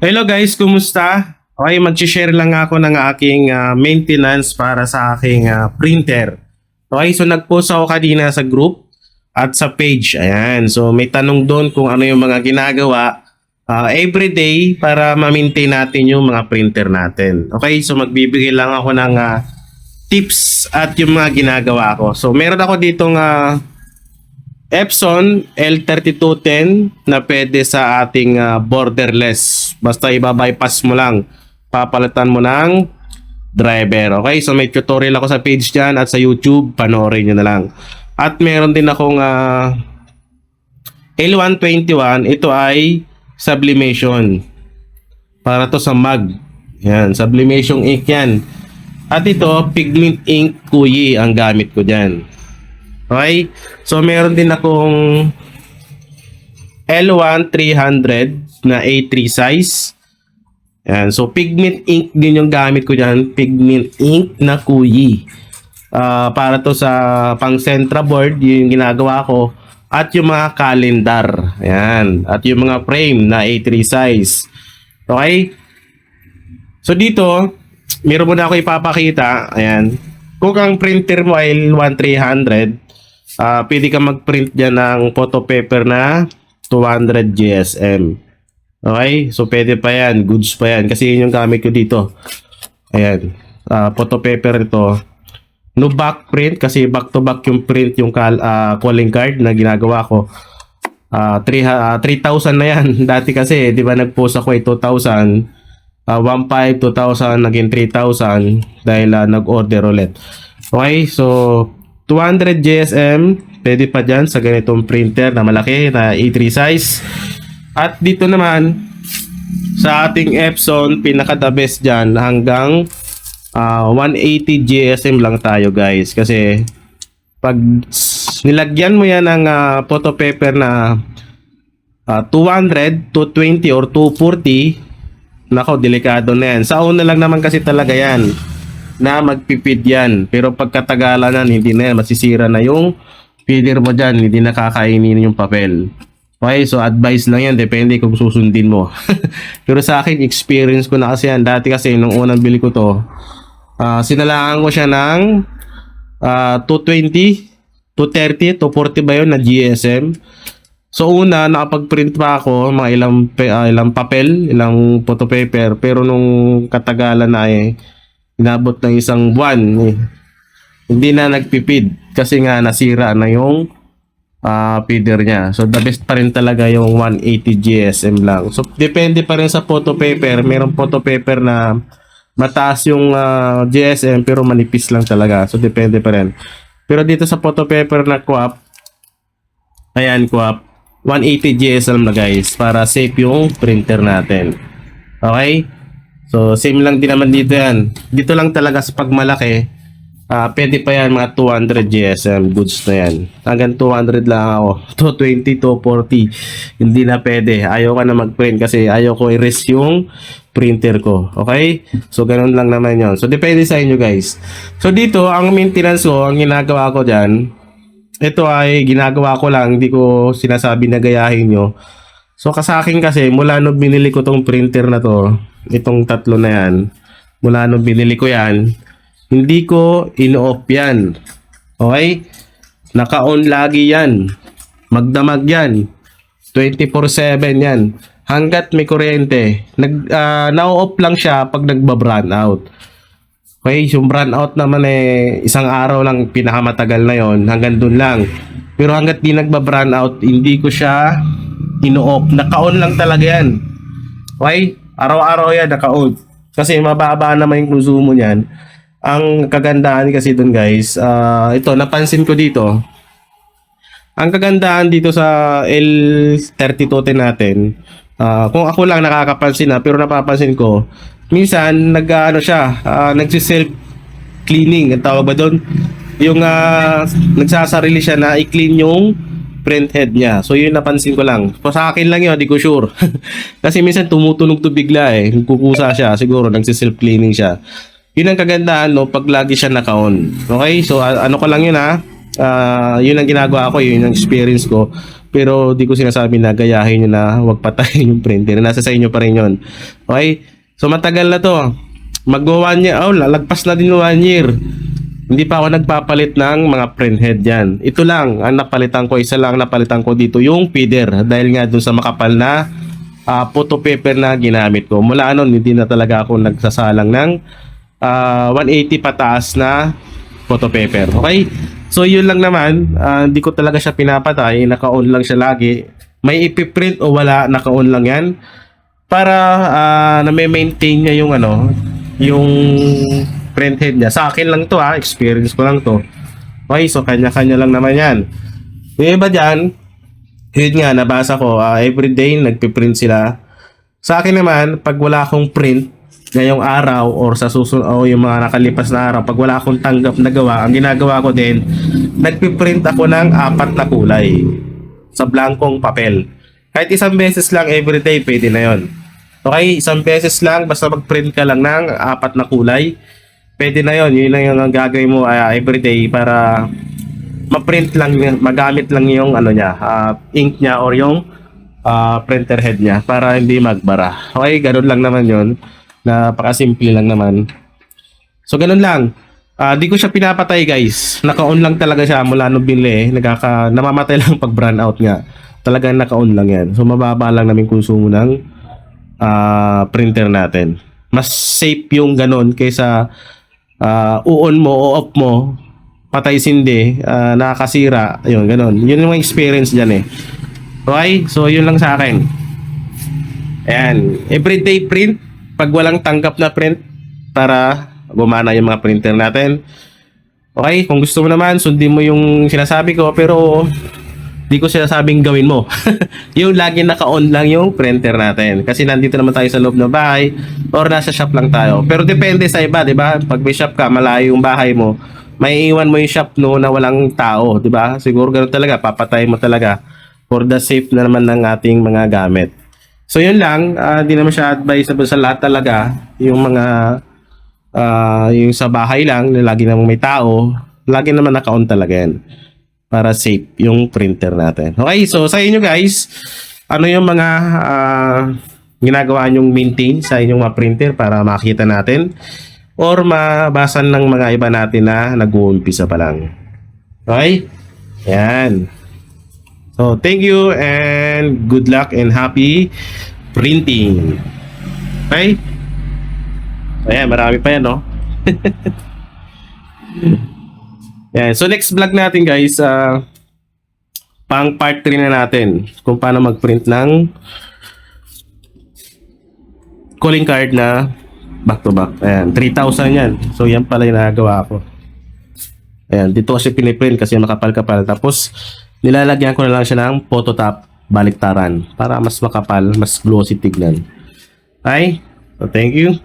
Hello guys, kumusta? Okay, mag-share lang ako ng aking maintenance para sa aking printer. Okay, so nag-post ako kanina sa group at sa page. Ayan, so may tanong doon kung ano yung mga ginagawa everyday para ma-maintain natin yung mga printer natin. Okay, so magbibigay lang ako ng tips at yung mga ginagawa ko. So meron ako ditong Epson L3210 na pwede sa ating borderless. Basta iba-bypass mo lang. Papalitan mo ng driver. Okay? So may tutorial ako sa page dyan at sa YouTube. Panoorin nyo na lang. At meron din akong L121. Ito ay sublimation. Para to sa mug. Yan. Sublimation ink yan. At ito, pigment ink kuyi ang gamit ko dyan. Okay? So meron din akong L1300 na A3 size. Yan. So pigment ink din yung gamit ko diyan, pigment ink na kuyi. Para to sa pang Sentra board, yung ginagawa ko at yung mga calendar. Ayan. At yung mga frame na A3 size. Okay? So dito, meron muna ako ipapakita. Ayan. Kung ang printer mo ay L1300, pwede ka mag-print dyan ng photo paper na 200 GSM. Okay? So, pwede pa yan. Goods pa yan. Kasi yun yung gamit ko dito. Ayan. Photo paper ito. No back print. Kasi back to back yung print yung calling card na ginagawa ko. 3,000 na yan. Dati kasi, di ba nag-post ako 2,000. 1,500, 2,000, naging 3,000 dahil nag-order ulit. Okay? So, 200 GSM, pwede pa dyan sa ganitong printer na malaki na A3 size. At dito naman, sa ating Epson, pinaka-the best dyan hanggang 180 GSM lang tayo guys. Kasi pag nilagyan mo yan ng photo paper na 200, 220 or 240, nako, delikado na yan. Sa una lang naman kasi talaga yan na magpipid yan. Pero pagkatagalan na, hindi na yan. Masisira na yung feeder mo dyan. Hindi na kakainin yung papel. Okay, so advice lang yan. Depende kung susundin mo. Pero sa akin, experience ko na kasi yan. Dati kasi, nung unang bili ko to, sinalangan ko siya ng 220, 230, 240 ba yun na GSM. So una, nakapag-print pa ako mga ilang papel, ilang photo paper. Pero nung katagalan na inabot ng isang buwan, hindi na nagpipid kasi nga nasira na yung feeder niya. So the best pa rin talaga yung 180 GSM lang. So depende pa rin sa photo paper. Merong photo paper na mataas yung GSM pero manipis lang talaga. So depende pa rin. Pero dito sa photo paper na QAP, ayan QAP, 180 GSM na guys para safe yung printer natin. Okay? So, same lang din naman dito yan. Dito lang talaga sa pagmalaki, pwede pa yan mga 200 GSM. Goods na yan. Hanggang 200 lang ako. 220, 240. Hindi na pwede. Ayaw ka na mag-print kasi ayaw ko i-risk yung printer ko. Okay? So, ganun lang naman yon. So, depende sa inyo guys. So, dito, ang maintenance ko, ang ginagawa ko dyan, ito ay ginagawa ko lang. Hindi ko sinasabi na gayahin nyo. So, kasakin kasi, mula nung binili ko tong printer na to, itong tatlo na yan, mula nung binili ko yan, hindi ko in-off yan. Okay? Naka-on lagi yan. Magdamag yan. 24/7 yan. Hanggat may kuryente. Na-off lang siya pag nagba-brownout out. Okay? Yung brownout out naman isang araw lang pinakamatagal na yon. Hanggang dun lang. Pero hanggat di nagba-brownout out, hindi ko siya ino-off. Naka-on lang talaga yan. Okay? Araw-araw yan naka-on. Kasi mababa naman yung konsumo niyan. Ang kagandahan kasi dun guys, ito napansin ko dito. Ang kagandahan dito sa L3210 natin, kung ako lang nakakapansin pero napapansin ko, minsan nagsi-self cleaning, ang tawag ba doon? Yung nagsasarili siya na i-clean yung print head niya. So yun napansin ko lang. So, sa akin lang yun, di ko sure. Kasi minsan tumutunog to bigla kukusa siya, siguro nagsi-self cleaning siya. Yun ang kagandahan pag lagi siya naka-on. Okay? So ano ko lang yun Yun ang ginagawa ko, yun ang experience ko. Pero di ko sinasabi na gayahin nyo na huwag patayin yung printer. Nasa sa inyo pa rin yun. Okay? So matagal na to. Mag-1 year. Oh, lalagpas na din 1 year. Hindi pa ako nagpapalit ng mga print head yan. Ito lang ang napalitan ko. Isa lang napalitan ko dito yung feeder. Dahil nga dun sa makapal na photo paper na ginamit ko. Mula anon, hindi na talaga ako nagsasalang ng 180 pataas na photo paper. Okay? So yun lang naman, hindi ko talaga siya pinapatay, naka-on lang siya lagi. May ipiprint o wala, naka-on lang yan. Para na-maintain niya yung yung print head niya. Sa akin lang to experience ko lang to. Okay, so kanya-kanya lang naman yan. Yung iba dyan, yun nga, nabasa ko, everyday nagpiprint sila. Sa akin naman, pag wala akong print, ngayong araw or sa susunod o yung mga nakalipas na araw, pag wala akong tanggap na gawa, ang ginagawa ko din, nagpiprint ako ng 4 na kulay sa blankong papel. Kahit isang beses lang everyday, pwede na yon. Okay, isang beses lang, basta mag-print ka lang ng 4 na kulay, pwede na yon. Yun lang yung gagawin mo everyday para ma-print lang, magamit lang yung ink niya or yung printer head niya para hindi magbara. Okay, ganun lang naman yon. Napakasimple lang naman. So ganun lang. Di ko siya pinapatay guys. Naka-on lang talaga siya mula nung binili. Namamatay lang pag brand out nga. Talagang naka-on lang yan. So mababa lang namin konsumo ng printer natin. Mas safe yung ganun kaysa on mo o off mo. Patay sindi. Nakakasira. Ayun, ganun. Yun yung experience dyan eh. Okay? So yun lang sa akin. Ayan. Everyday print. Pag walang tanggap na print para gumana yung mga printer natin. Okay, kung gusto mo naman sundin mo yung sinasabi ko, pero di ko sinasabing gawin mo. Yung lagi naka-on lang yung printer natin kasi nandito naman tayo sa loob ng bahay or nasa shop lang tayo. Pero depende sa iba, 'di ba? Pag may shop ka, malayo yung bahay mo, may iwan mo yung shop na walang tao, 'di ba? Siguro ganoon talaga, papatay mo talaga for the safe na naman ng ating mga gamit. So yun lang, di naman siya advisable sa lahat talaga. Yung mga yung sa bahay lang, lagi namang may tao, lagi naman naka-on talaga yan para safe yung printer natin. Okay, so sa inyo guys, ano yung mga ginagawa nyong maintain sa inyong mga printer para makita natin or mabasan ng mga iba natin na nag-uumpisa pa lang. Okay? Yan. So, thank you and good luck and happy printing. Okay? Ayan, marami pa yan, no? Yan. So, next vlog natin, guys, pang part 3 na natin kung paano mag-print ng calling card na back-to-back. Ayan, 3,000 yan. So, yan pala yung nagawa ko. Ayan, dito kasi piniprint kasi makapal-kapal. Tapos, nilalagyan ko na lang siya ng phototop baliktaran para mas makapal, mas glossy tignan. Okay? So, thank you.